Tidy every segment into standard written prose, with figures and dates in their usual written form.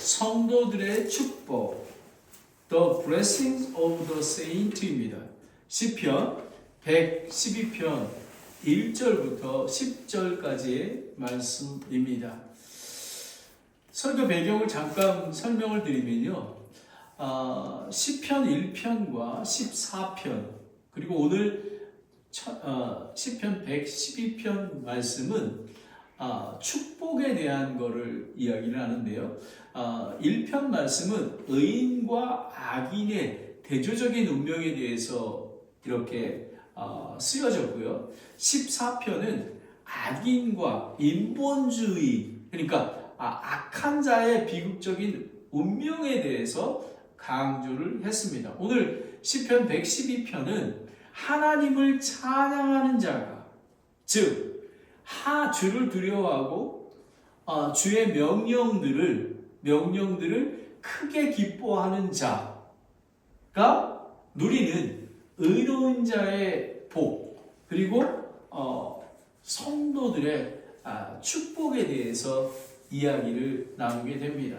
성도들의 축복, The Blessings of the Saints입니다. 시편 112편 1절부터 10절까지의 말씀입니다. 설교 배경을 잠깐 설명을 드리면요. 시편 1편과 14편 그리고 오늘 시편 112편 말씀은 축복에 대한 거를 이야기를 하는데요. 1편 말씀은 의인과 악인의 대조적인 운명에 대해서 이렇게 쓰여졌고요. 14편은 악인과 인본주의, 그러니까 악한 자의 비극적인 운명에 대해서 강조를 했습니다. 오늘 시편 112편은 하나님을 찬양하는 자가, 즉 주를 두려워하고 주의 명령들을 크게 기뻐하는 자가 누리는 의로운 자의 복, 그리고 성도들의 축복에 대해서 이야기를 나누게 됩니다.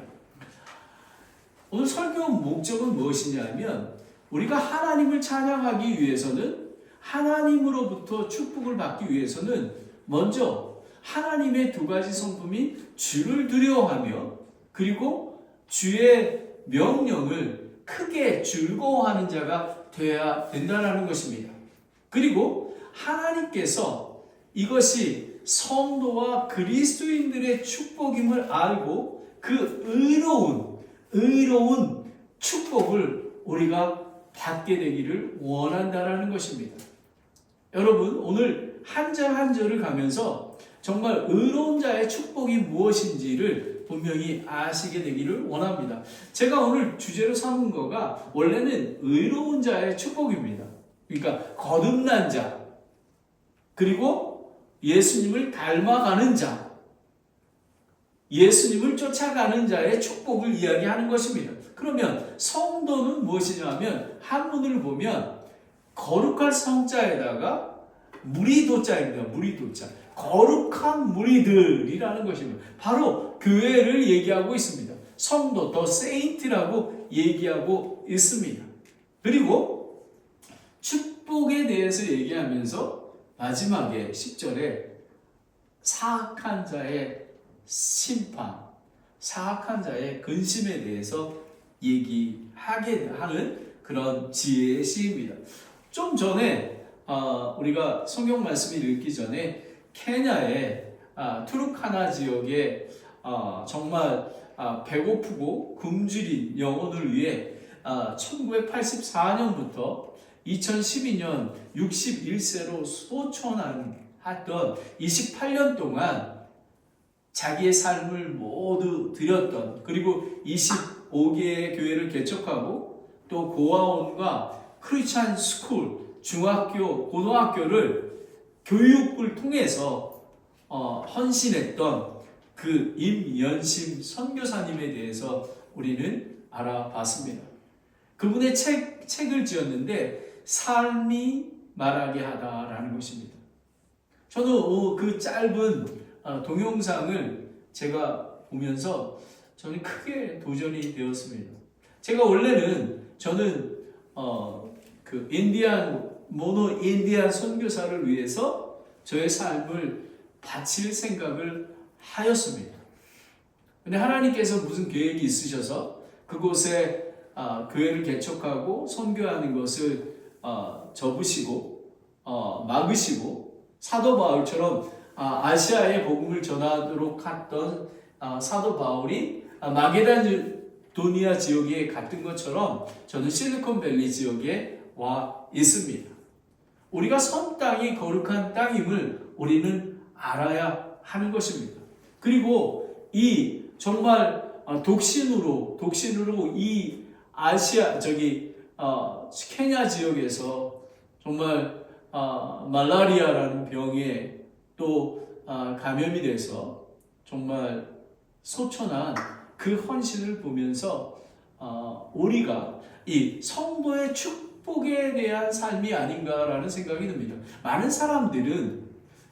오늘 설교 목적은 무엇이냐면 우리가 하나님을 찬양하기 위해서는, 하나님으로부터 축복을 받기 위해서는 먼저 하나님의 두 가지 성품인 주를 두려워하며 그리고 주의 명령을 크게 즐거워하는 자가 되어야 된다는 것입니다. 그리고 하나님께서 이것이 성도와 그리스도인들의 축복임을 알고 그 의로운 축복을 우리가 받게 되기를 원한다는 것입니다. 여러분, 오늘 한 절 한 절을 가면서 정말 의로운 자의 축복이 무엇인지를 분명히 아시게 되기를 원합니다. 제가 오늘 주제로 삼은 거가 원래는 의로운 자의 축복입니다. 그러니까 거듭난 자, 그리고 예수님을 닮아가는 자, 예수님을 쫓아가는 자의 축복을 이야기하는 것입니다. 그러면 성도는 무엇이냐 하면 한문을 보면 거룩할 성자에다가 무리도자입니다. 무리도자. 거룩한 무리들이라는 것입니다. 바로 교회를 얘기하고 있습니다. 성도, 더 세인트라고 얘기하고 있습니다. 그리고 축복에 대해서 얘기하면서 마지막에 10절에 사악한 자의 심판, 사악한 자의 근심에 대해서 얘기하게 하는 그런 지혜의 시입니다. 좀 전에 우리가 성경 말씀을 읽기 전에 케냐의 투르카나 지역에 정말 배고프고 굶주린 영혼을 위해 1984년부터 2012년 61세로 소천했던 28년 동안 자기의 삶을 모두 드렸던, 그리고 25개의 교회를 개척하고 또 고아원과 크리스찬 스쿨, 중학교, 고등학교를 교육을 통해서 헌신했던 그 임연심 선교사님에 대해서 우리는 알아봤습니다. 그분의 책을 지었는데 삶이 말하게 하다라는 것입니다. 저는 그 짧은 동영상을 제가 보면서 저는 크게 도전이 되었습니다. 제가 원래는 저는 그 모노 인디안 선교사를 위해서 저의 삶을 바칠 생각을 하였습니다. 근데 하나님께서 무슨 계획이 있으셔서 그곳에 교회를 개척하고 선교하는 것을 접으시고 막으시고 사도 바울처럼 아시아의 복음을 전하도록 했던 사도 바울이 마게도니아 지역에 갔던 것처럼 저는 실리콘밸리 지역에 와 있습니다. 우리가 선 땅이 거룩한 땅임을 우리는 알아야 하는 것입니다. 그리고 이 정말 독신으로 이 아시아 케냐 지역에서 정말 말라리아라는 병에 또 감염이 돼서 정말 소천한 그 헌신을 보면서 우리가 이 성도의 축복에 대한 삶이 아닌가라는 생각이 듭니다. 많은 사람들은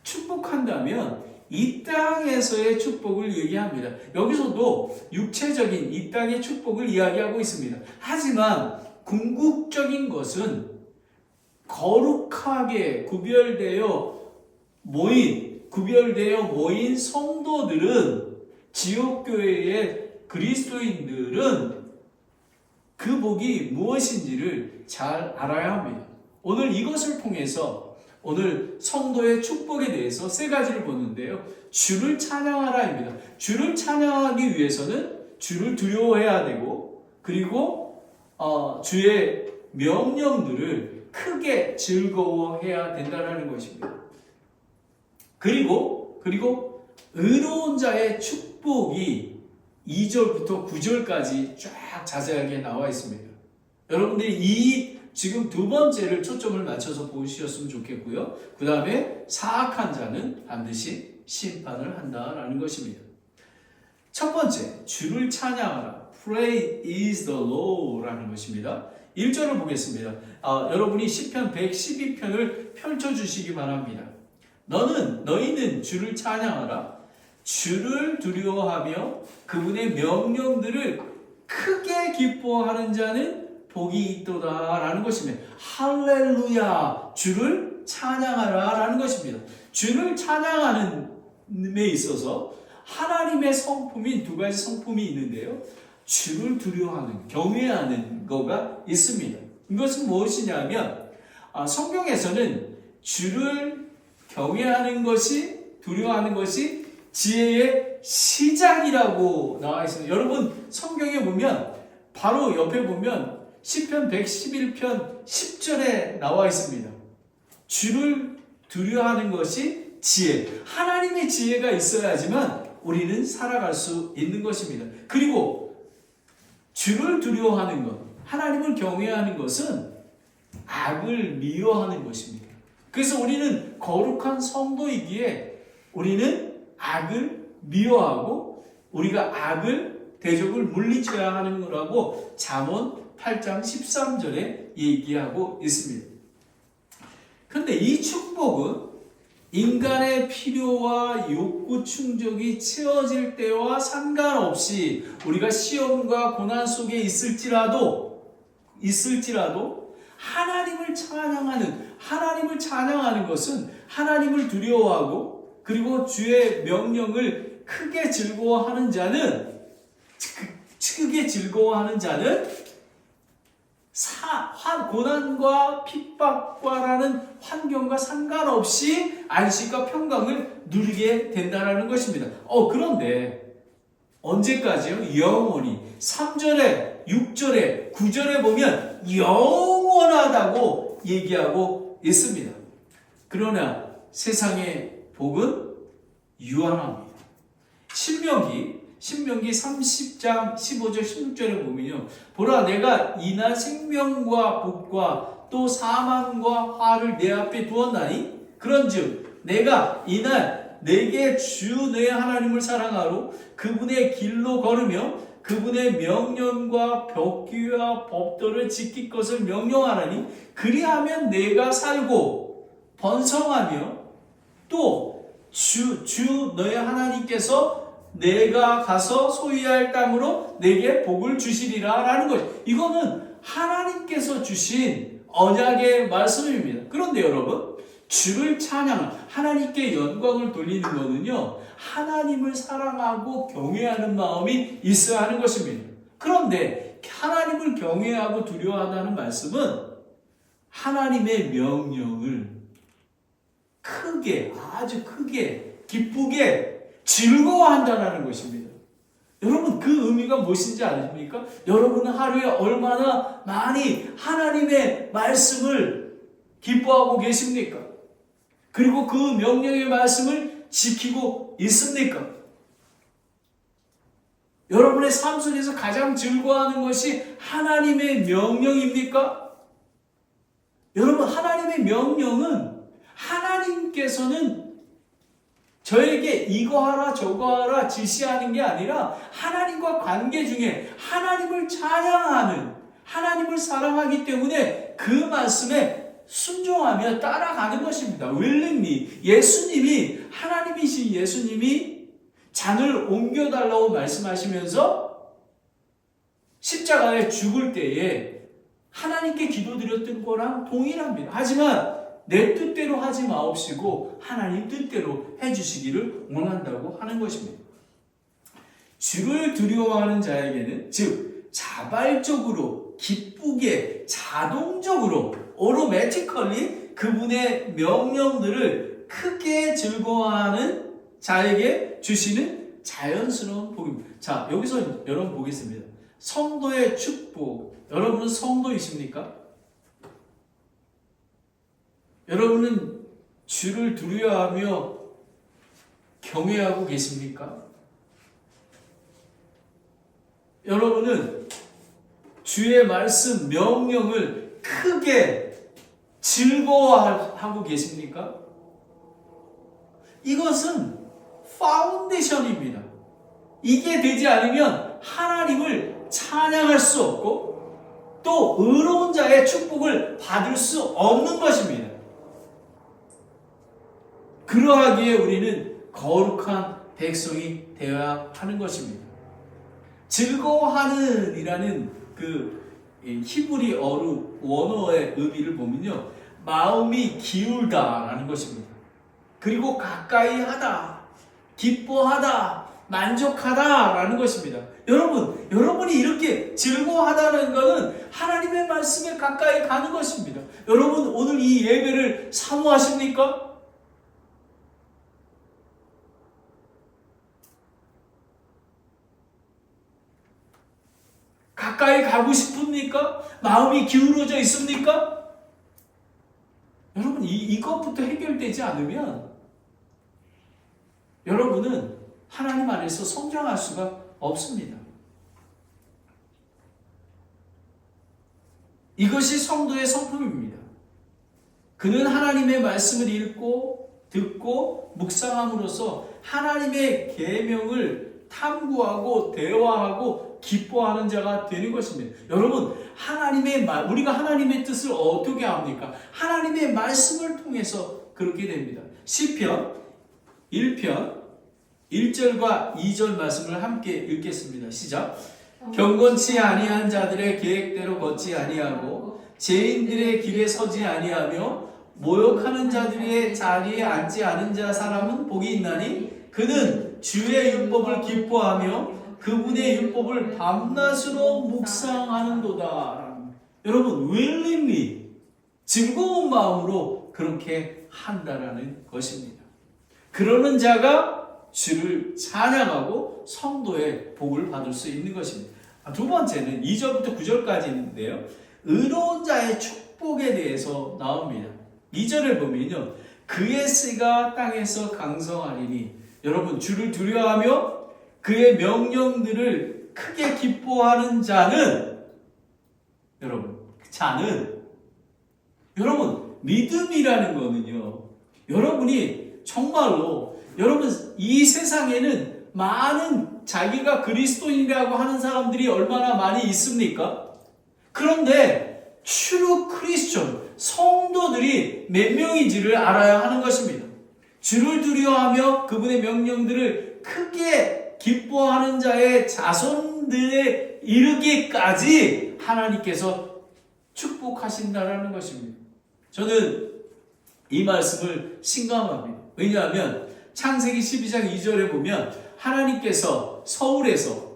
축복한다면 이 땅에서의 축복을 얘기합니다. 여기서도 육체적인 이 땅의 축복을 이야기하고 있습니다. 하지만 궁극적인 것은 거룩하게 구별되어 모인 성도들은, 지옥교회의 그리스도인들은 그 복이 무엇인지를 잘 알아야 합니다. 오늘 이것을 통해서 오늘 성도의 축복에 대해서 세 가지를 보는데요. 주를 찬양하라입니다. 주를 찬양하기 위해서는 주를 두려워해야 되고, 그리고 주의 명령들을 크게 즐거워해야 된다는 것입니다. 그리고 의로운 자의 축복이 2절부터 9절까지 쫙 자세하게 나와 있습니다. 여러분들이 지금 두 번째를 초점을 맞춰서 보시셨으면 좋겠고요. 그 다음에 사악한 자는 반드시 심판을 한다라는 것입니다. 첫 번째, 주를 찬양하라. Praise is the Lord라는 것입니다. 1절을 보겠습니다. 여러분이 시편 112편을 펼쳐주시기 바랍니다. 너희는 주를 찬양하라. 주를 두려워하며 그분의 명령들을 크게 기뻐하는 자는 복이 있도다 라는 것입니다. 할렐루야, 주를 찬양하라 라는 것입니다. 주를 찬양하는 데 있어서 하나님의 성품인 두 가지 성품이 있는데요. 주를 두려워하는, 경외하는 거가 있습니다. 이것은 무엇이냐면 성경에서는 주를 경외하는 것이, 두려워하는 것이 지혜의 시작이라고 나와 있습니다. 여러분 성경에 보면 바로 옆에 보면 시편 111편 10절에 나와 있습니다. 주를 두려워하는 것이 지혜. 하나님의 지혜가 있어야지만 우리는 살아갈 수 있는 것입니다. 그리고 주를 두려워하는 것, 하나님을 경외하는 것은 악을 미워하는 것입니다. 그래서 우리는 거룩한 성도이기에 우리는 악을 미워하고 우리가 악을, 대적을 물리쳐야 하는 거라고 잠언 8장 13절에 얘기하고 있습니다. 그런데 이 축복은 인간의 필요와 욕구 충족이 채워질 때와 상관없이 우리가 시험과 고난 속에 있을지라도 하나님을 찬양하는 것은 하나님을 두려워하고 그리고 주의 명령을 크게 즐거워하는 자는 고난과 핍박과라는 환경과 상관없이 안식과 평강을 누리게 된다는 것입니다. 그런데 언제까지요? 영원히. 3절에 6절에 9절에 보면 영원하다고 얘기하고 있습니다. 그러나 세상의 복은 유한합니다. 신명기 30장 15절 16절에 보면요. 보라, 내가 이날 생명과 복과 또 사망과 화를 내 앞에 두었나니 그런즉 내가 이날 내게 주 내 하나님을 사랑하러 그분의 길로 걸으며 그분의 명령과 벽규와 법도를 지킬 것을 명령하라니 그리하면 내가 살고 번성하며 또 주 너의 하나님께서 내가 가서 소유할 땅으로 내게 복을 주시리라 라는 것. 이거는 하나님께서 주신 언약의 말씀입니다. 그런데 여러분, 주를 찬양하는, 하나님께 영광을 돌리는 것은요, 하나님을 사랑하고 경외하는 마음이 있어야 하는 것입니다. 그런데 하나님을 경외하고 두려워한다는 말씀은 하나님의 명령을 크게, 아주 크게, 기쁘게 즐거워한다는 것입니다. 여러분, 그 의미가 무엇인지 아십니까? 여러분은 하루에 얼마나 많이 하나님의 말씀을 기뻐하고 계십니까? 그리고 그 명령의 말씀을 지키고 있습니까? 여러분의 삶 속에서 가장 즐거워하는 것이 하나님의 명령입니까? 여러분, 하나님의 명령은 하나님께서는 저에게 이거 하라 저거 하라 지시하는 게 아니라 하나님과 관계 중에 하나님을 찬양하는, 하나님을 사랑하기 때문에 그 말씀에 순종하며 따라가는 것입니다. willingly, 예수님이 하나님이신 예수님이 잔을 옮겨달라고 말씀하시면서 십자가에 죽을 때에 하나님께 기도드렸던 거랑 동일합니다. 하지만 내 뜻대로 하지 마옵시고 하나님 뜻대로 해주시기를 원한다고 하는 것입니다. 주를 두려워하는 자에게는 즉 자발적으로 기쁘게 자동적으로 automatically 그분의 명령들을 크게 즐거워하는 자에게 주시는 자연스러운 복입니다. 자, 여기서 여러분 보겠습니다. 성도의 축복. 여러분은 성도이십니까? 여러분은 주를 두려워하며 경외하고 계십니까? 여러분은 주의 말씀, 명령을 크게 즐거워하고 계십니까? 이것은 파운데이션입니다. 이게 되지 않으면 하나님을 찬양할 수 없고 또 의로운 자의 축복을 받을 수 없는 것입니다. 그러하기에 우리는 거룩한 백성이 되어야 하는 것입니다. 즐거워하는 이라는 그 히브리 원어의 의미를 보면요, 마음이 기울다 라는 것입니다. 그리고 가까이 하다, 기뻐하다, 만족하다 라는 것입니다. 여러분이 이렇게 즐거워하다는 것은 하나님의 말씀에 가까이 가는 것입니다. 여러분 오늘 이 예배를 사모하십니까? 가까이 가고 싶습니까? 마음이 기울어져 있습니까? 여러분 이것부터 해결되지 않으면 여러분은 하나님 안에서 성장할 수가 없습니다. 이것이 성도의 성품입니다. 그는 하나님의 말씀을 읽고 듣고 묵상함으로써 하나님의 계명을 탐구하고 대화하고 기뻐하는 자가 되는 것입니다. 여러분, 우리가 하나님의 뜻을 어떻게 합니까? 하나님의 말씀을 통해서 그렇게 됩니다. 시편 1편 1절과 2절 말씀을 함께 읽겠습니다. 시작. 경건치 아니한 자들의 계획대로 걷지 아니하고 죄인들의 길에 서지 아니하며 모욕하는 자들의 자리에 앉지 않은 사람은 복이 있나니 그는 주의 율법을 기뻐하며 그분의 율법을 밤낮으로 묵상하는도다. 여러분, willingly 즐거운 마음으로 그렇게 한다라는 것입니다. 그러는 자가 주를 찬양하고 성도의 복을 받을 수 있는 것입니다. 두 번째는 2절부터 9절까지인데요. 의로운 자의 축복에 대해서 나옵니다. 2절을 보면요, 그의 씨가 땅에서 강성하리니. 여러분, 주를 두려워하며 그의 명령들을 크게 기뻐하는 자는 여러분 믿음이라는 거는요, 여러분이 정말로 여러분 이 세상에는 많은 자기가 그리스도인이라고 하는 사람들이 얼마나 많이 있습니까? 그런데 true Christian 성도들이 몇 명인지를 알아야 하는 것입니다. 주를 두려워하며 그분의 명령들을 크게 기뻐하는 자의 자손들에 이르기까지 하나님께서 축복하신다라는 것입니다. 저는 이 말씀을 신감합니다. 왜냐하면 창세기 12장 2절에 보면 하나님께서 서울에서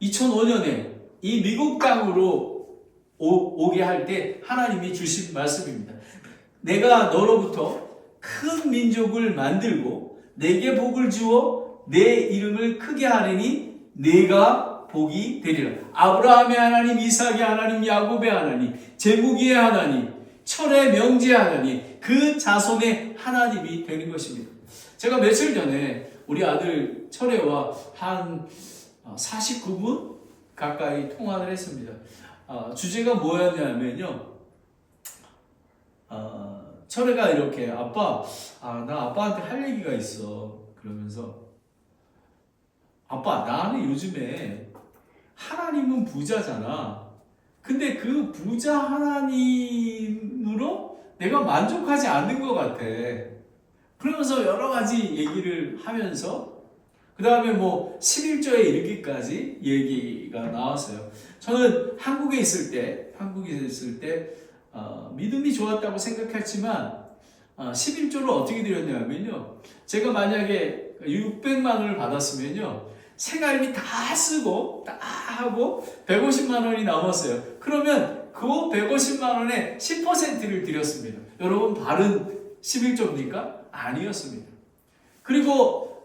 2005년에 이 미국 땅으로 오게 할 때 하나님이 주신 말씀입니다. 내가 너로부터 큰 민족을 만들고 내게 복을 주어 내 이름을 크게 하리니 내가 복이 되리라. 아브라함의 하나님, 이삭의 하나님, 야곱의 하나님, 제무기의 하나님, 철의 명제의 하나님, 그 자손의 하나님이 되는 것입니다. 제가 며칠 전에 우리 아들 철애와 한 49분 가까이 통화를 했습니다. 주제가 뭐였냐면요, 철애가 이렇게 아빠, 나 아빠한테 할 얘기가 있어. 그러면서 아빠, 나는 요즘에 하나님은 부자잖아. 근데 그 부자 하나님으로 내가 만족하지 않는 것 같아. 그러면서 여러 가지 얘기를 하면서 그 다음에 뭐 11조에 이르기까지 얘기가 나왔어요. 저는 한국에 있을 때 믿음이 좋았다고 생각했지만 11조를 어떻게 드렸냐면요. 제가 만약에 600만 원을 받았으면요. 생활비 다 쓰고 다 하고 150만 원이 남았어요. 그러면 그 150만 원의 10%를 드렸습니다. 여러분 바른 11조입니까? 아니었습니다. 그리고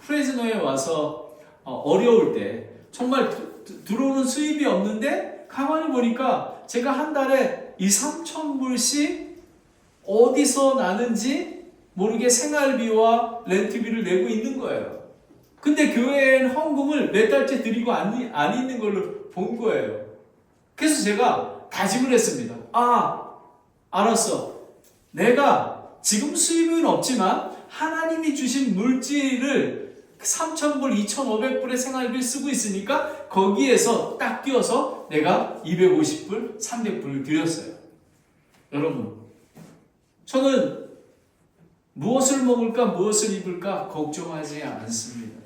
프레즈노에 와서 어려울 때 정말 들어오는 수입이 없는데 가만히 보니까 제가 한 달에 2-3천 불씩 어디서 나는지 모르게 생활비와 렌트비를 내고 있는 거예요. 근데 교회에는 헌금을 몇 달째 드리고 안 있는 걸로 본 거예요. 그래서 제가 다짐을 했습니다. 알았어. 내가 지금 수입은 없지만 하나님이 주신 물질을 3,000불, 2,500불의 생활비를 쓰고 있으니까 거기에서 딱 끼워서 내가 250불, 300불을 드렸어요. 여러분, 저는 무엇을 먹을까, 무엇을 입을까 걱정하지 않습니다.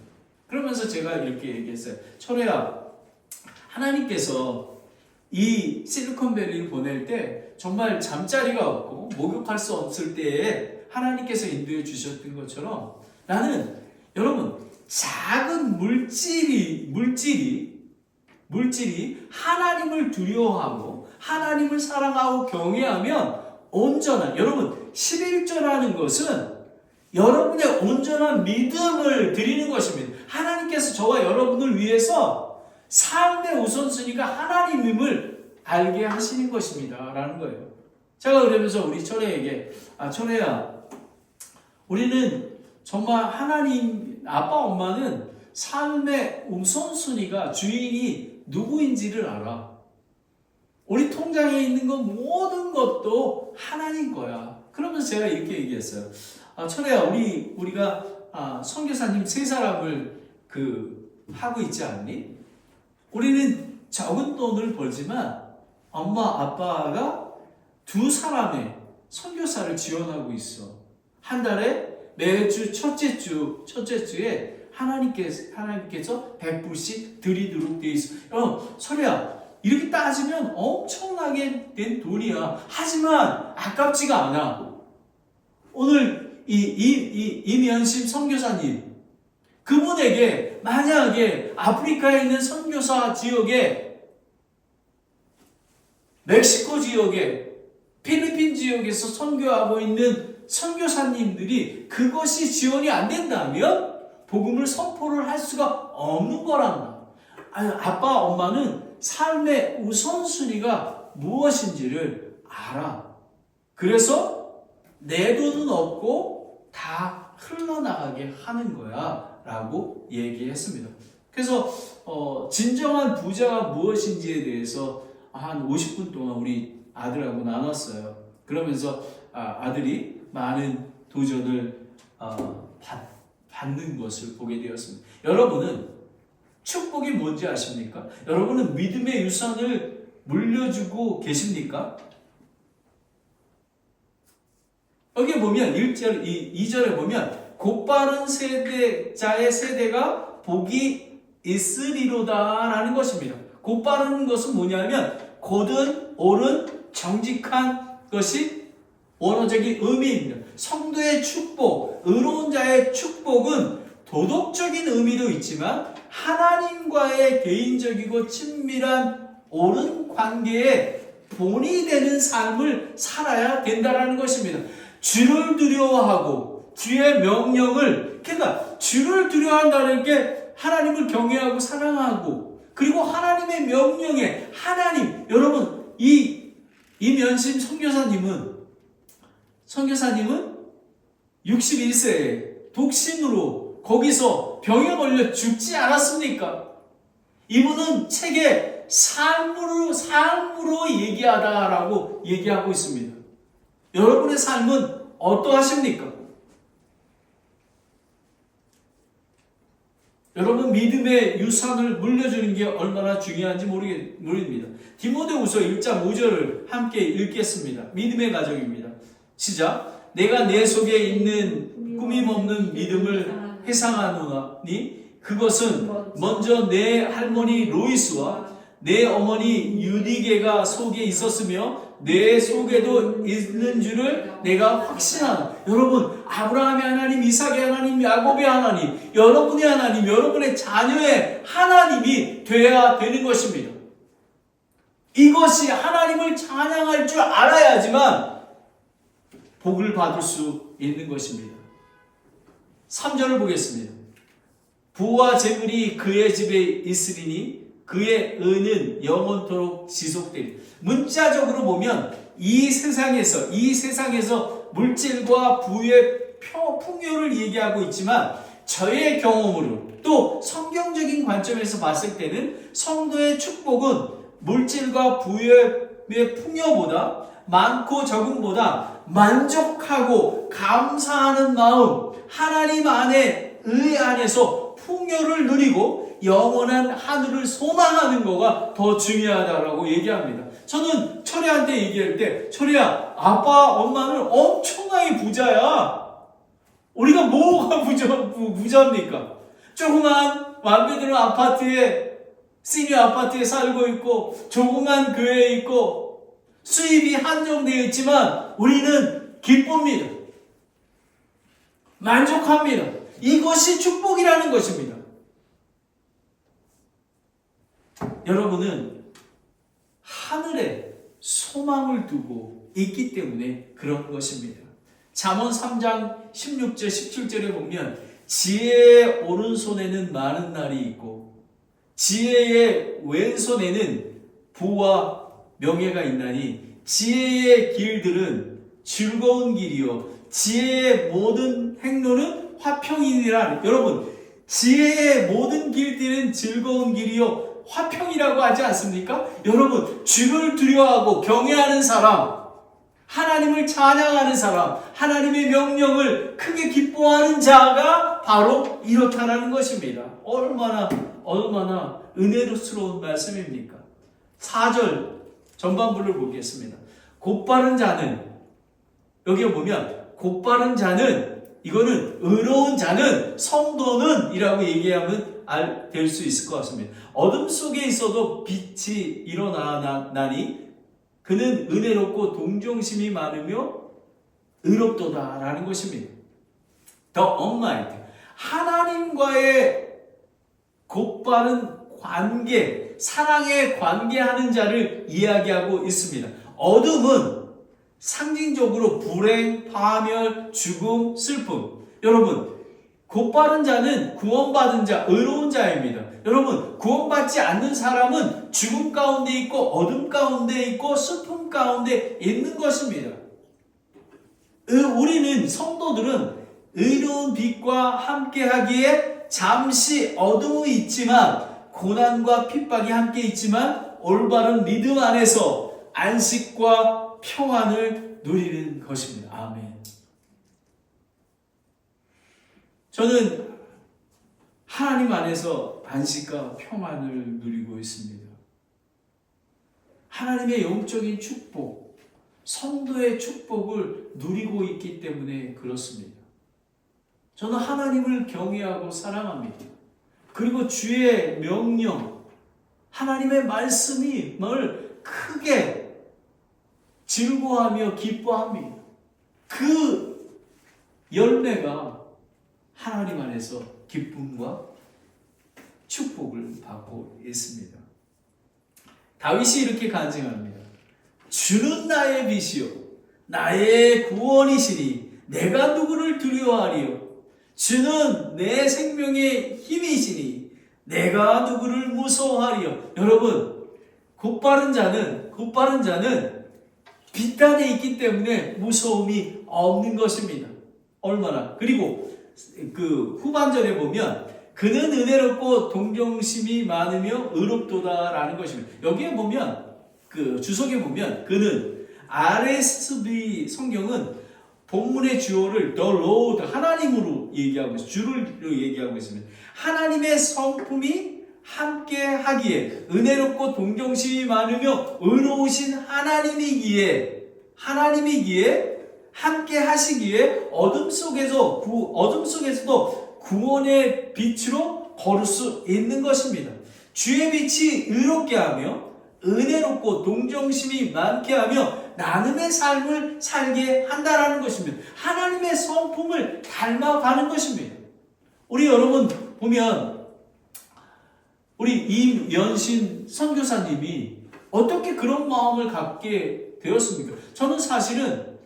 그러면서 제가 이렇게 얘기했어요. 철회야, 하나님께서 이 실리콘밸리를 보낼 때 정말 잠자리가 없고 목욕할 수 없을 때에 하나님께서 인도해 주셨던 것처럼 나는 여러분 작은 물질이 하나님을 두려워하고 하나님을 사랑하고 경외하면 온전한, 여러분 11조라는 것은 여러분의 온전한 믿음을 드리는 것입니다. 하나님께서 저와 여러분을 위해서 삶의 우선순위가 하나님임을 알게 하시는 것입니다 라는 거예요. 제가 그러면서 우리 철회에게 철회야, 우리는 정말 하나님 아빠 엄마는 삶의 우선순위가 주인이 누구인지를 알아. 우리 통장에 있는 것 모든 것도 하나님 거야. 그러면서 제가 이렇게 얘기했어요. 철회야, 우리가 선교사님 3사람을 하고 있지 않니? 우리는 적은 돈을 벌지만 엄마 아빠가 2사람의 선교사를 지원하고 있어. 한 달에 매주 첫째 주에 하나님께서 100불씩 드리도록 돼 있어. 설이야, 이렇게 따지면 엄청나게 된 돈이야. 하지만 아깝지가 않아. 오늘 이면심 선교사님, 그분에게 만약에 아프리카에 있는 선교사 지역에, 멕시코 지역에, 필리핀 지역에서 선교하고 있는 선교사님들이 그것이 지원이 안 된다면 복음을 선포를 할 수가 없는 거란다. 아빠 엄마는 삶의 우선순위가 무엇인지를 알아. 그래서 내 돈은 없고 다 흘러나가게 하는 거야 라고 얘기했습니다. 그래서 진정한 부자가 무엇인지에 대해서 한 50분 동안 우리 아들하고 나눴어요. 그러면서 아들이 많은 도전을 받는 것을 보게 되었습니다. 여러분은 축복이 뭔지 아십니까? 여러분은 믿음의 유산을 물려주고 계십니까? 여기 보면 2절에 보면 곧바른 세대자의 세대가 복이 있으리로다 라는 것입니다. 곧바른 것은 뭐냐면 곧은, 옳은, 정직한 것이 원어적인 의미입니다. 성도의 축복, 의로운 자의 축복은 도덕적인 의미도 있지만 하나님과의 개인적이고 친밀한 옳은 관계에 본이 되는 삶을 살아야 된다는 것입니다. 주를 두려워하고 주의 명령을, 그러니까 주를 두려워한다는 게 하나님을 경외하고 사랑하고, 그리고 하나님의 명령에 하나님, 여러분 이면심 선교사님은 61세에 독신으로 거기서 병에 걸려 죽지 않았습니까? 이분은 책에 삶으로 얘기하다라고 얘기하고 있습니다. 여러분의 삶은 어떠하십니까? 여러분 믿음의 유산을 물려주는 게 얼마나 중요한지 모릅니다. 디모데후서 1장 5절을 함께 읽겠습니다. 믿음의 가정입니다. 시작. 내가 내 속에 있는 꾸밈 없는 믿음을 회상하노니 그것은 먼저 내 할머니 로이스와 내 어머니 유디게가 속에 있었으며 내 속에도 있는 줄을 내가 확신하노. 여러분, 아브라함의 하나님, 이삭의 하나님, 야곱의 하나님, 여러분의 하나님, 여러분의 자녀의 하나님이 돼야 되는 것입니다. 이것이 하나님을 찬양할 줄 알아야지만 복을 받을 수 있는 것입니다. 3절을 보겠습니다. 부와 재물이 그의 집에 있으리니 그의 은은 영원토록 지속되리. 문자적으로 보면 이 세상에서 물질과 부의 풍요를 얘기하고 있지만 저의 경험으로 또 성경적인 관점에서 봤을 때는 성도의 축복은 물질과 부의 풍요보다 많고 적음보다 만족하고 감사하는 마음, 하나님 안에 의 안에서 풍요를 누리고 영원한 하늘을 소망하는 거가 더 중요하다라고 얘기합니다. 저는 철이한테 얘기할 때, 철이야, 아빠, 엄마는 엄청나게 부자야. 우리가 뭐가 부자입니까? 조그만 마음에 드는 아파트에, 시니어 아파트에 살고 있고, 조그만 교회에 있고, 수입이 한정되어 있지만, 우리는 기쁩니다. 만족합니다. 이것이 축복이라는 것입니다. 여러분은 하늘에 소망을 두고 있기 때문에 그런 것입니다. 잠언 3장 16절 17절에 보면 지혜의 오른손에는 많은 날이 있고 지혜의 왼손에는 부와 명예가 있나니 지혜의 길들은 즐거운 길이요 지혜의 모든 행로는 화평이니라. 여러분, 지혜의 모든 길들은 즐거운 길이요 화평이라고 하지 않습니까? 여러분, 주를 두려워하고 경외하는 사람, 하나님을 찬양하는 사람, 하나님의 명령을 크게 기뻐하는 자가 바로 이렇다라는 것입니다. 얼마나 은혜로스러운 말씀입니까? 4절 전반부를 보겠습니다. 곧바른 자는, 여기 보면 곧바른 자는, 이거는 의로운 자는, 성도는 이라고 얘기하면 될 수 있을 것 같습니다. 어둠 속에 있어도 빛이 일어나나니 그는 은혜롭고 동정심이 많으며 의롭도다 라는 것입니다. The Almighty, 하나님과의 곧바른 관계, 사랑의 관계하는 자를 이야기하고 있습니다. 어둠은 상징적으로 불행, 파멸, 죽음, 슬픔. 여러분, 곧바른 자는 구원받은 자, 의로운 자입니다. 여러분, 구원받지 않는 사람은 죽음 가운데 있고 어둠 가운데 있고 슬픔 가운데 있는 것입니다. 우리는 성도들은 의로운 빛과 함께하기에 잠시 어둠이 있지만 고난과 핍박이 함께 있지만 올바른 믿음 안에서 안식과 평안을 누리는 것입니다. 아멘. 저는 하나님 안에서 안식과 평안을 누리고 있습니다. 하나님의 영적인 축복, 성도의 축복을 누리고 있기 때문에 그렇습니다. 저는 하나님을 경외하고 사랑합니다. 그리고 주의 명령, 하나님의 말씀을 크게 즐거워하며 기뻐합니다. 그 열매가 하나님 안에서 기쁨과 축복을 받고 있습니다. 다윗이 이렇게 간증합니다. 주는 나의 빛이요 나의 구원이시니 내가 누구를 두려워하리요. 주는 내 생명의 힘이시니 내가 누구를 무서워하리요. 여러분, 곧바른 자는 빛 안에 있기 때문에 무서움이 없는 것입니다. 얼마나. 그리고 그 후반절에 보면 그는 은혜롭고 동정심이 많으며 의롭도다라는 것입니다. 여기에 보면 그 주석에 보면 그는 RSV 성경은 본문의 주어를 The Lord 하나님으로 얘기하고 있습니다. 주를 얘기하고 있습니다. 하나님의 성품이 함께 하기에 은혜롭고 동정심이 많으며 의로우신 하나님이기에 함께 하시기에 어둠 속에서도 구원의 빛으로 걸을 수 있는 것입니다. 주의 빛이 의롭게 하며 은혜롭고 동정심이 많게 하며 나눔의 삶을 살게 한다라는 것입니다. 하나님의 성품을 닮아가는 것입니다. 우리 여러분 보면 우리 임연신 선교사님이 어떻게 그런 마음을 갖게 되었습니까? 저는 사실은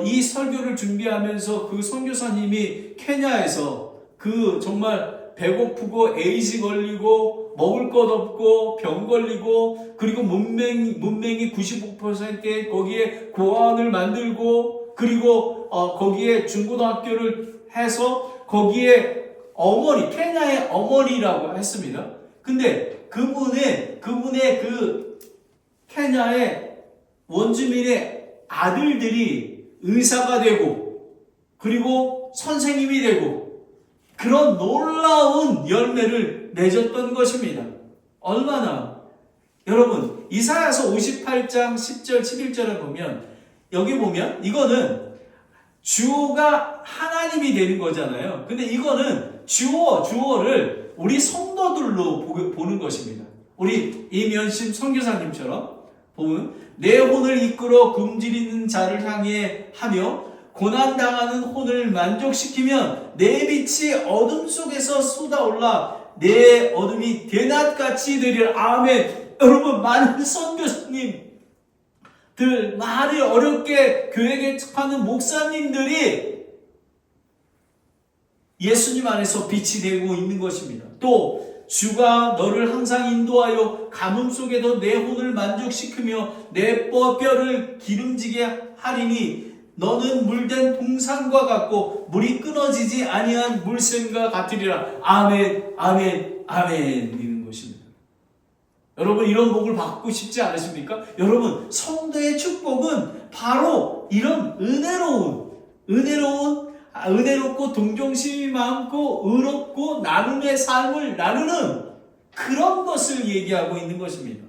이 설교를 준비하면서 그 선교사님이 케냐에서 그 정말 배고프고 에이즈 걸리고 먹을 것 없고 병 걸리고 그리고 문맹이 95%의 거기에 고아원을 만들고 그리고 거기에 중고등학교를 해서 거기에 케냐의 어머니라고 했습니다. 근데 그분의 그 케냐의 원주민의 아들들이 의사가 되고 그리고 선생님이 되고 그런 놀라운 열매를 맺었던 것입니다. 얼마나 여러분 이사야서 58장 10절 11절을 보면 여기 보면 이거는 주어가 하나님이 되는 거잖아요. 근데 이거는 주어를 우리 성도들로 보는 것입니다. 우리 임연심 선교사님처럼 보면 내 혼을 이끌어 굶주리는 자를 향해 하며 고난당하는 혼을 만족시키면 내 빛이 어둠 속에서 쏟아올라 내 어둠이 대낮같이 되리라. 아멘. 여러분 많은 선교사님들 말을 어렵게 교회 개척하는 목사님들이 예수님 안에서 빛이 되고 있는 것입니다. 또 주가 너를 항상 인도하여 가뭄 속에도 내 혼을 만족시키며 내 뼈를 기름지게 하리니 너는 물된 동산과 같고 물이 끊어지지 아니한 물샘과 같으리라. 아멘, 아멘, 아멘. 이런 것입니다. 여러분 이런 복을 받고 싶지 않으십니까? 여러분 성도의 축복은 바로 이런 은혜롭고 동정심이 많고 의롭고 나눔의 삶을 나누는 그런 것을 얘기하고 있는 것입니다.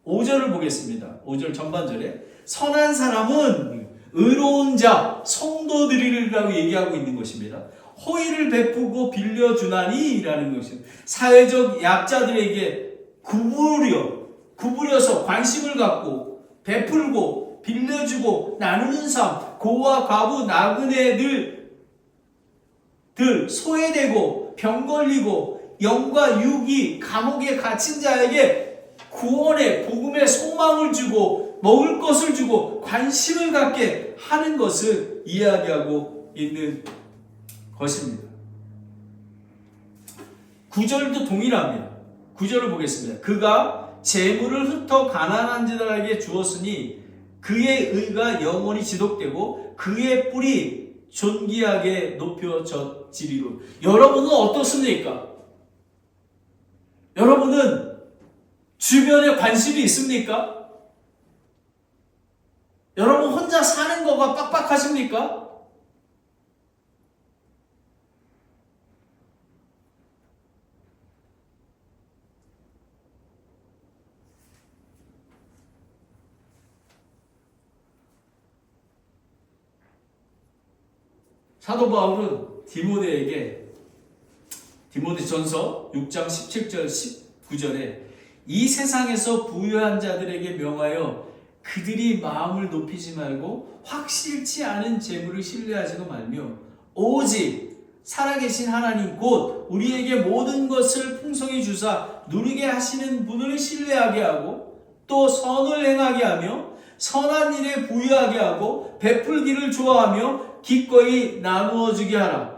5절을 보겠습니다. 5절 전반절에 선한 사람은 의로운 자, 성도들이라고 얘기하고 있는 것입니다. 호의를 베푸고 빌려주나니 라는 것입니다. 사회적 약자들에게 구부려서 관심을 갖고 베풀고 빌려주고 나누는 삶, 고와 과부 나그네들 소외되고 병 걸리고 영과 육이 감옥에 갇힌 자에게 구원의 복음의 소망을 주고 먹을 것을 주고 관심을 갖게 하는 것을 이야기하고 있는 것입니다. 9절도 동일합니다. 9절을 보겠습니다. 그가 재물을 흩어 가난한 자들에게 주었으니 그의 의가 영원히 지속되고 그의 뿔이 존귀하게 높여지리로. 여러분은 어떻습니까? 여러분은 주변에 관심이 있습니까? 여러분 혼자 사는 거가 빡빡하십니까? 사도 바울은 디모데전서 6장 17절 19절에 이 세상에서 부유한 자들에게 명하여 그들이 마음을 높이지 말고 확실치 않은 재물을 신뢰하지도 말며 오직 살아계신 하나님 곧 우리에게 모든 것을 풍성히 주사 누리게 하시는 분을 신뢰하게 하고 또 선을 행하게 하며 선한 일에 부유하게 하고 베풀기를 좋아하며 기꺼이 나누어 주게 하라.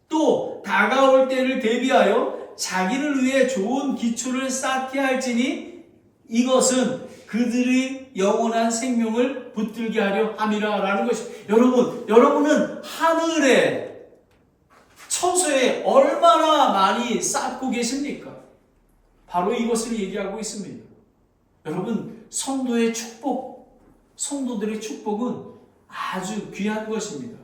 또 다가올 때를 대비하여 자기를 위해 좋은 기초를 쌓게 할지니 이것은 그들의 영원한 생명을 붙들게 하려 함이라 라는 것입니다. 여러분은 하늘에 처소에 얼마나 많이 쌓고 계십니까? 바로 이것을 얘기하고 있습니다. 여러분 성도의 축복, 성도들의 축복은 아주 귀한 것입니다.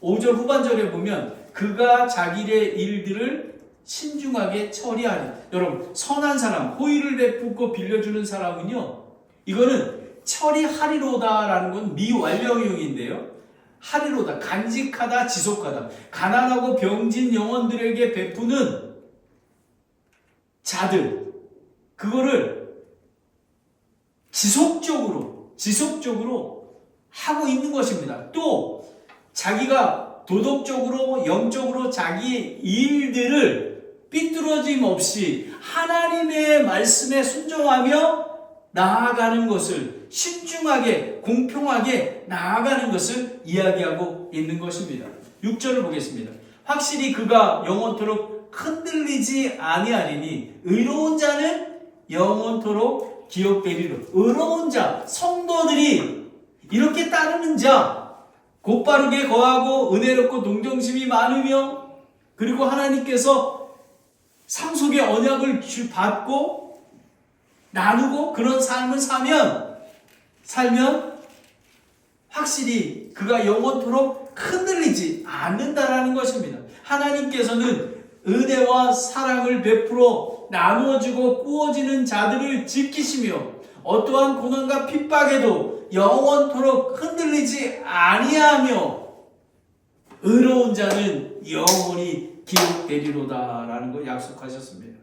5절 후반절에 보면 그가 자기의 일들을 신중하게 처리하리. 여러분 선한 사람, 호의를 베푸고 빌려주는 사람은요 이거는 처리하리로다 라는 건 미완료형인데요 하리로다. 간직하다, 지속하다. 가난하고 병진 영혼들에게 베푸는 자들, 그거를 지속적으로 하고 있는 것입니다. 또 자기가 도덕적으로, 영적으로 자기의 일들을 삐뚤어짐 없이 하나님의 말씀에 순종하며 나아가는 것을, 신중하게 공평하게 나아가는 것을 이야기하고 있는 것입니다. 6절을 보겠습니다. 확실히 그가 영원토록 흔들리지 아니하리니 의로운 자는 영원토록 기억되리라. 의로운 자, 성도들이 이렇게 따르는 자, 곧바르게 거하고 은혜롭고 동정심이 많으며, 그리고 하나님께서 상속의 언약을 받고 나누고 그런 삶을 살면 확실히 그가 영원토록 흔들리지 않는다라는 것입니다. 하나님께서는 은혜와 사랑을 베풀어 나누어주고 꾸어지는 자들을 지키시며 어떠한 고난과 핍박에도 영원토록 흔들리지 아니하며 의로운 자는 영원히 기억되리로다 라는 걸 약속하셨습니다.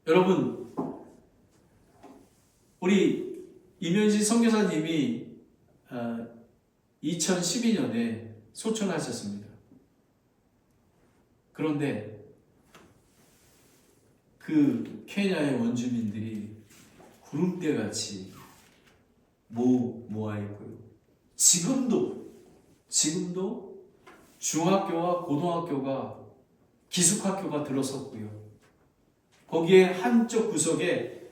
여러분, 우리 임현신 선교사님이 2012년에 소천하셨습니다. 그런데 그 케냐의 원주민들이 구름대같이 모아있고요. 지금도 중학교와 고등학교가, 기숙학교가 들어섰고요. 거기에 한쪽 구석에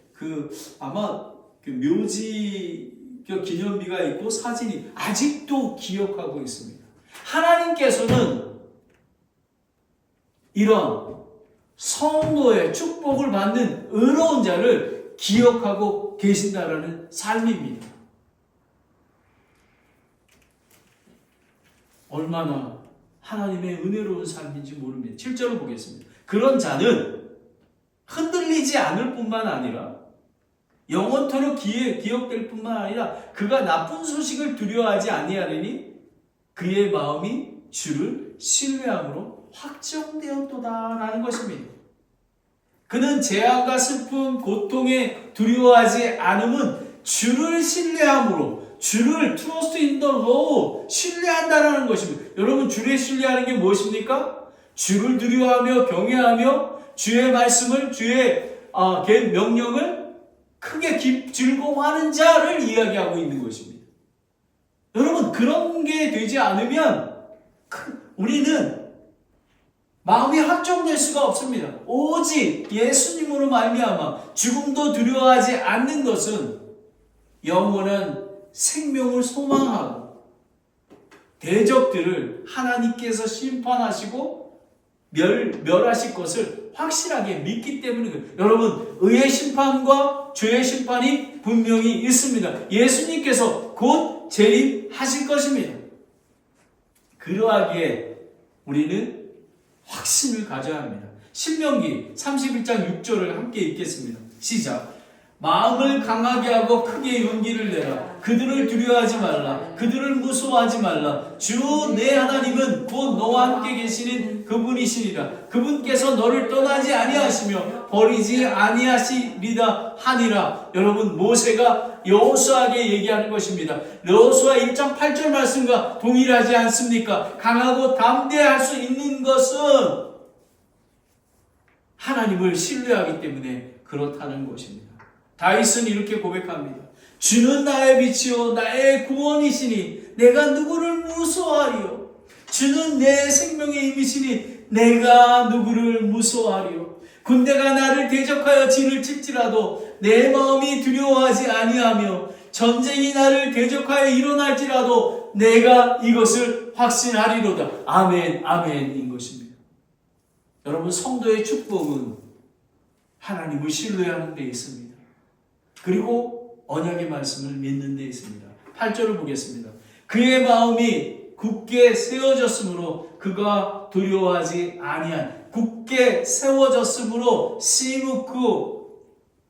아마 묘지 기념비가 있고 사진이 아직도 기억하고 있습니다. 하나님께서는 이런 성도의 축복을 받는 의로운 자를 기억하고 계신다라는 삶입니다. 얼마나 하나님의 은혜로운 삶인지 모릅니다. 7절을 보겠습니다. 그런 자는 흔들리지 않을 뿐만 아니라 영원토록 기억될 뿐만 아니라 그가 나쁜 소식을 두려워하지 아니하리니 그의 마음이 주를 신뢰함으로 확정되었도다라는 것입니다. 그는 재앙과 슬픔, 고통에 두려워하지 않음은 주를 신뢰함으로, 주를 trust in the Lord, 신뢰한다라는 것입니다. 여러분, 주를 신뢰하는 게 무엇입니까? 주를 두려워하며 경외하며 주의 말씀을, 주의 명령을 크게 즐거워하는 자를 이야기하고 있는 것입니다. 여러분, 그런 게 되지 않으면 우리는 마음이 확정될 수가 없습니다. 오직 예수님으로 말미암아 죽음도 두려워하지 않는 것은 영원한 생명을 소망하고 대적들을 하나님께서 심판하시고 멸하실 것을 확실하게 믿기 때문에, 여러분, 의의 심판과 죄의 심판이 분명히 있습니다. 예수님께서 곧 재림하실 것입니다. 그러하기에 우리는 확신을 가져야 합니다. 신명기 31장 6절을 함께 읽겠습니다. 시작. 마음을 강하게 하고 크게 용기를 내라. 그들을 두려워하지 말라. 그들을 무서워하지 말라. 주 내 하나님은 곧 너와 함께 계시는 그분이시니라. 그분께서 너를 떠나지 아니하시며 버리지 아니하시리다 하니라. 여러분, 모세가 여호수아에게 얘기하는 것입니다. 여호수아 1장 8절 말씀과 동일하지 않습니까? 강하고 담대할 수 있는 것은 하나님을 신뢰하기 때문에 그렇다는 것입니다. 다윗은 이렇게 고백합니다. 주는 나의 빛이요 나의 구원이시니 내가 누구를 무서워하리요. 주는 내 생명의 힘이시니 내가 누구를 무서워하리요. 군대가 나를 대적하여 진을 칠지라도 내 마음이 두려워하지 아니하며 전쟁이 나를 대적하여 일어날지라도 내가 이것을 확신하리로다. 아멘, 아멘인 것입니다. 여러분, 성도의 축복은 하나님을 신뢰하는 데 있습니다. 그리고 언약의 말씀을 믿는 데 있습니다. 8절을 보겠습니다. 그의 마음이 굳게 세워졌으므로 그가 두려워하지 아니한, 굳게 세워졌으므로 시무크,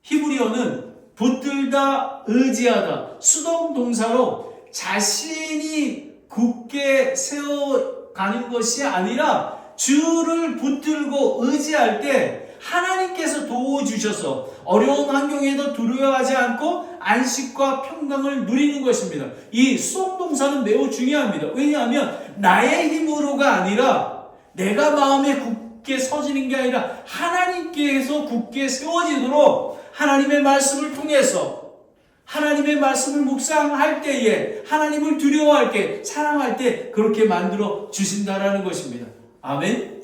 히브리어는 붙들다, 의지하다, 수동 동사로 자신이 굳게 세워가는 것이 아니라 주를 붙들고 의지할 때 하나님께서 도와주셔서 어려운 환경에도 두려워하지 않고 안식과 평강을 누리는 것입니다. 이 수동동사는 매우 중요합니다. 왜냐하면 나의 힘으로가 아니라 내가 마음에 굳게 서지는 게 아니라 하나님께서 굳게 세워지도록 하나님의 말씀을 통해서 하나님의 말씀을 묵상할 때에 하나님을 두려워할 때 사랑할 때 그렇게 만들어 주신다라는 것입니다. 아멘.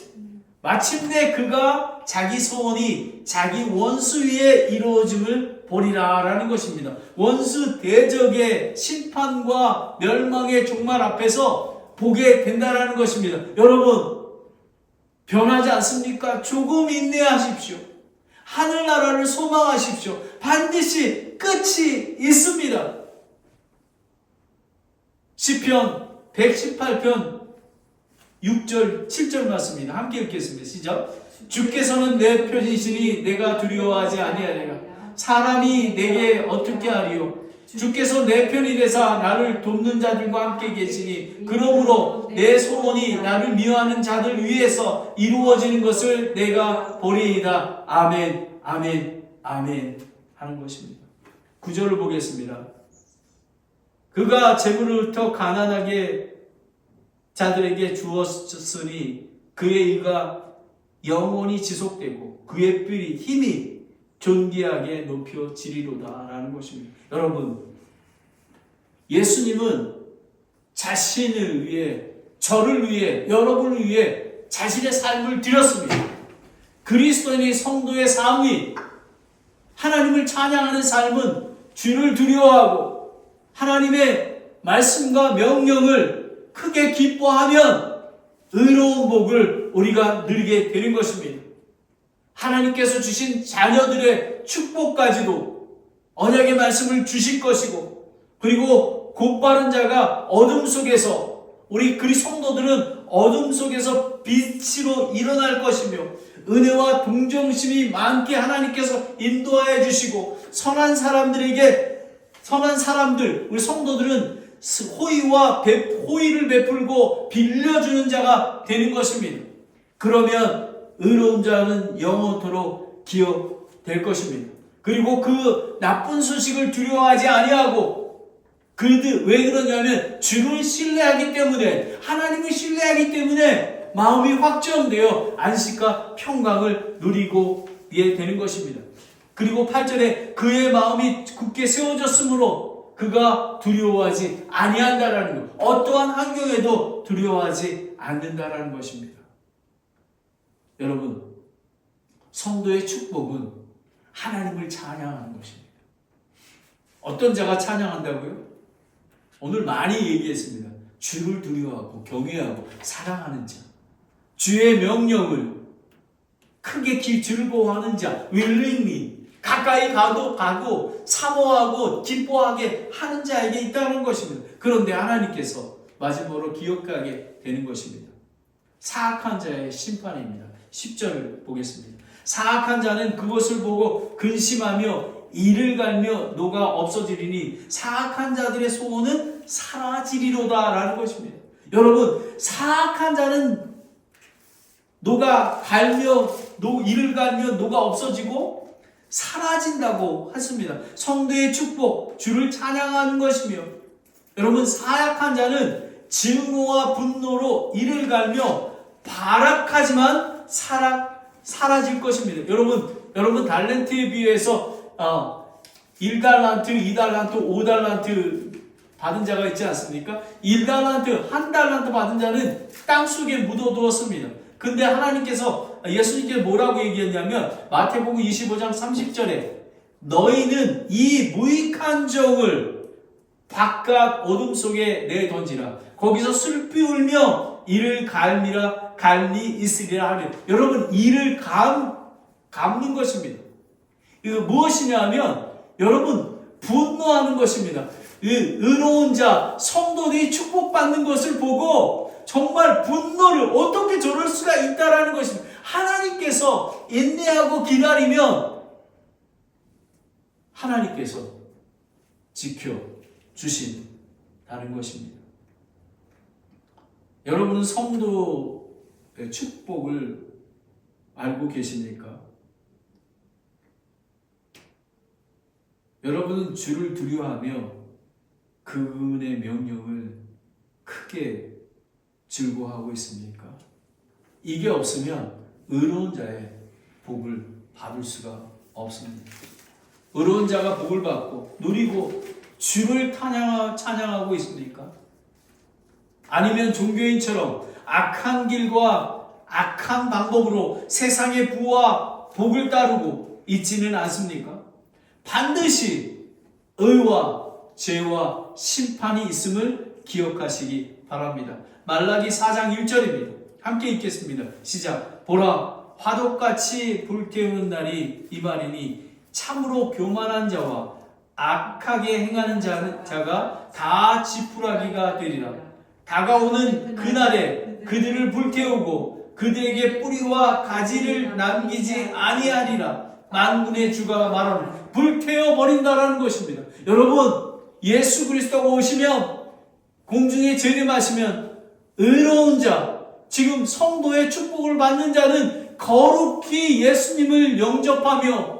마침내 그가 자기 소원이 자기 원수 위에 이루어짐을 보리라라는 것입니다. 원수 대적의 심판과 멸망의 종말 앞에서 보게 된다라는 것입니다. 여러분 변하지 않습니까? 조금 인내하십시오. 하늘나라를 소망하십시오. 반드시 끝이 있습니다. 시편 118편 6절 7절 말씀입니다. 함께 읽겠습니다. 시작. 주께서는 내 편이시니 내가 두려워하지 아니하리라. 사람이 내게 어떻게 하리요? 주께서 내 편이 되사 나를 돕는 자들과 함께 계시니 그러므로 내 소원이 나를 미워하는 자들 위에서 이루어지는 것을 내가 보리이다. 아멘, 아멘, 아멘 하는 것입니다. 9절을 보겠습니다. 그가 재물을 더 가난하게 자들에게 주었으니 그의 의가 영원히 지속되고 그의 뿔이 힘이 존귀하게 높여지리로다 라는 것입니다. 여러분 예수님은 자신을 위해 저를 위해 여러분을 위해 자신의 삶을 드렸습니다. 그리스도인의 성도의 삶이 하나님을 찬양하는 삶은 주를 두려워하고 하나님의 말씀과 명령을 크게 기뻐하면 의로운 복을 우리가 누리게 되는 것입니다. 하나님께서 주신 자녀들의 축복까지도 언약의 말씀을 주실 것이고 그리고 곧바른 자가 어둠 속에서 우리 성도들은 어둠 속에서 빛으로 일어날 것이며 은혜와 동정심이 많게 하나님께서 인도하여 주시고 선한 사람들 우리 성도들은 호의를 베풀고 빌려주는 자가 되는 것입니다. 그러면 의로운 자는 영원토록 기억될 것입니다. 그리고 그 나쁜 소식을 두려워하지 아니하고 그들 왜 그러냐면 주를 신뢰하기 때문에 하나님을 신뢰하기 때문에 마음이 확정되어 안식과 평강을 누리고 되는 것입니다. 그리고 8절에 그의 마음이 굳게 세워졌으므로 그가 두려워하지 아니한다라는 것. 어떠한 환경에도 두려워하지 않는다라는 것입니다. 여러분, 성도의 축복은 하나님을 찬양하는 것입니다. 어떤 자가 찬양한다고요? 오늘 많이 얘기했습니다. 주를 두려워하고 경외하고 사랑하는 자, 주의 명령을 크게 즐거워하는 자, willingly 가까이 가고 사모하고 기뻐하게 하는 자에게 있다는 것입니다. 그런데 하나님께서 마지막으로 기억하게 되는 것입니다. 사악한 자의 심판입니다. 10절을 보겠습니다. 사악한 자는 그것을 보고 근심하며 이를 갈며 녹아 없어지리니 사악한 자들의 소원은 사라지리로다 라는 것입니다. 여러분, 사악한 자는 이를 갈며 녹아 없어지고 사라진다고 했습니다. 성도의 축복, 주를 찬양하는 것이며 여러분, 사악한 자는 증오와 분노로 이를 갈며 발악하지만 사라질 것입니다. 여러분 달란트에 비해서 1달란트, 2달란트, 5달란트 받은 자가 있지 않습니까? 1달란트, 1달란트 받은 자는 땅속에 묻어두었습니다. 근데 하나님께서 예수님께 뭐라고 얘기했냐면 마태복음 25장 30절에 너희는 이 무익한 종을 바깥 어둠 속에 내던지라. 거기서 슬피 울며 이를 갈미 있으리라 하며 여러분 이를 감는 것입니다. 이거 무엇이냐 하면 여러분 분노하는 것입니다. 의로운 자 성도들이 축복받는 것을 보고 정말 분노를 어떻게 저럴 수가 있다라는 것입니다. 하나님께서 인내하고 기다리면 하나님께서 지켜주신다는 다는 것입니다. 여러분은 성도의 축복을 알고 계십니까? 여러분은 주를 두려워하며 그분의 명령을 크게 즐거워하고 있습니까? 이게 없으면 의로운 자의 복을 받을 수가 없습니다. 의로운 자가 복을 받고 누리고 주를 찬양하고 있습니까? 아니면 종교인처럼 악한 길과 악한 방법으로 세상의 부와 복을 따르고 있지는 않습니까? 반드시 의와 죄와 심판이 있음을 기억하시기 바랍니다. 말라기 4장 1절입니다. 함께 읽겠습니다. 시작. 보라, 화덕같이 불태우는 날이 이말이니 참으로 교만한 자와 악하게 행하는 자가 다 지푸라기가 되리라. 다가오는 그날에 그들을 불태우고 그들에게 뿌리와 가지를 남기지 아니하리라. 만군의 주가 말하는 불태워 버린다라는 것입니다. 여러분, 예수 그리스도가 오시면 공중에 재림하시면 의로운 자, 지금 성도의 축복을 받는 자는 거룩히 예수님을 영접하며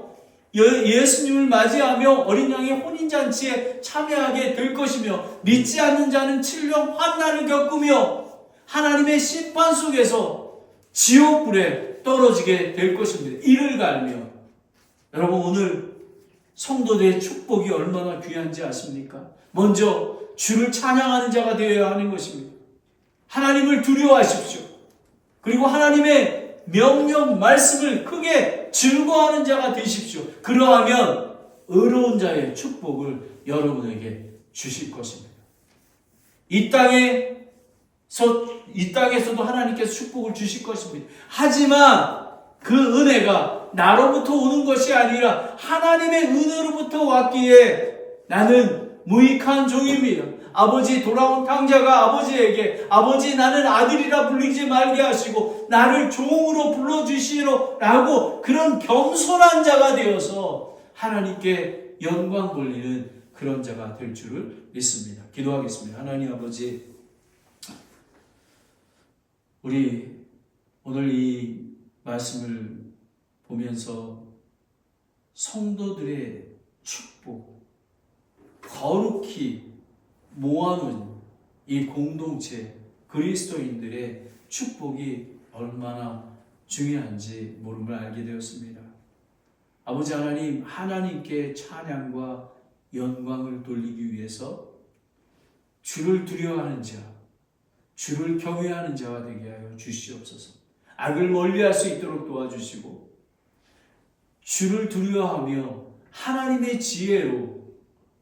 예수님을 맞이하며 어린 양의 혼인잔치에 참여하게 될 것이며, 믿지 않는 자는 7년 환난을 겪으며 하나님의 심판 속에서 지옥불에 떨어지게 될 것입니다. 이를 갈며 여러분, 오늘 성도들의 축복이 얼마나 귀한지 아십니까? 먼저 주를 찬양하는 자가 되어야 하는 것입니다. 하나님을 두려워하십시오. 그리고 하나님의 명령 말씀을 크게 즐거워하는 자가 되십시오. 그러하면 의로운 자의 축복을 여러분에게 주실 것입니다. 이 땅에서도 하나님께서 축복을 주실 것입니다. 하지만 그 은혜가 나로부터 오는 것이 아니라 하나님의 은혜로부터 왔기에 나는 무익한 종입니다. 아버지, 돌아온 탕자가 아버지에게 아버지 나는 아들이라 불리지 말게 하시고 나를 종으로 불러주시라고 그런 겸손한 자가 되어서 하나님께 영광 돌리는 그런 자가 될 줄을 믿습니다. 기도하겠습니다. 하나님 아버지, 우리 오늘 이 말씀을 보면서 성도들의 축복, 거룩히 모아놓은 이 공동체 그리스도인들의 축복이 얼마나 중요한지 모름을 알게 되었습니다. 아버지 하나님, 하나님께 찬양과 영광을 돌리기 위해서 주를 두려워하는 자, 주를 경외하는 자가 되게 하여 주시옵소서. 악을 멀리할 수 있도록 도와주시고 주를 두려워하며 하나님의 지혜로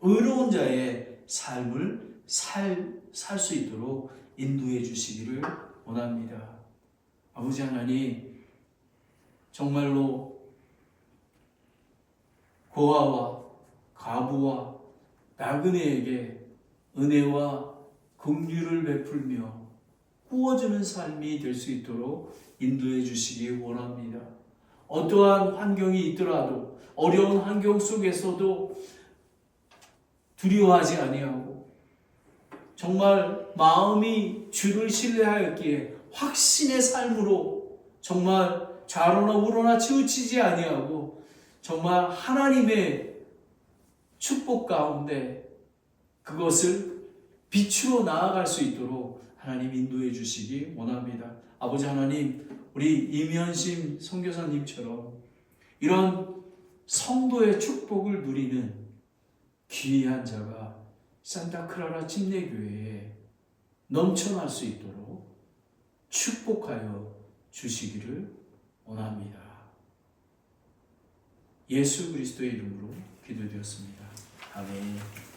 의로운 자의 삶을 살 수 있도록 인도해 주시기를 원합니다. 아버지 하나님, 정말로 고아와 과부와 나그네에게 은혜와 긍휼을 베풀며 구워주는 삶이 될 수 있도록 인도해 주시기 원합니다. 어떠한 환경이 있더라도 어려운 환경 속에서도 두려워하지 아니하고 정말 마음이 주를 신뢰하였기에 확신의 삶으로 정말 좌로나 우로나 치우치지 아니하고 정말 하나님의 축복 가운데 그것을 빛으로 나아갈 수 있도록 하나님 인도해 주시기 원합니다. 아버지 하나님, 우리 임현심 선교사님처럼 이런 성도의 축복을 누리는 귀한 자가 산타클라라 침례교회에 넘쳐날 수 있도록 축복하여 주시기를 원합니다. 예수 그리스도의 이름으로 기도드렸습니다. 아멘.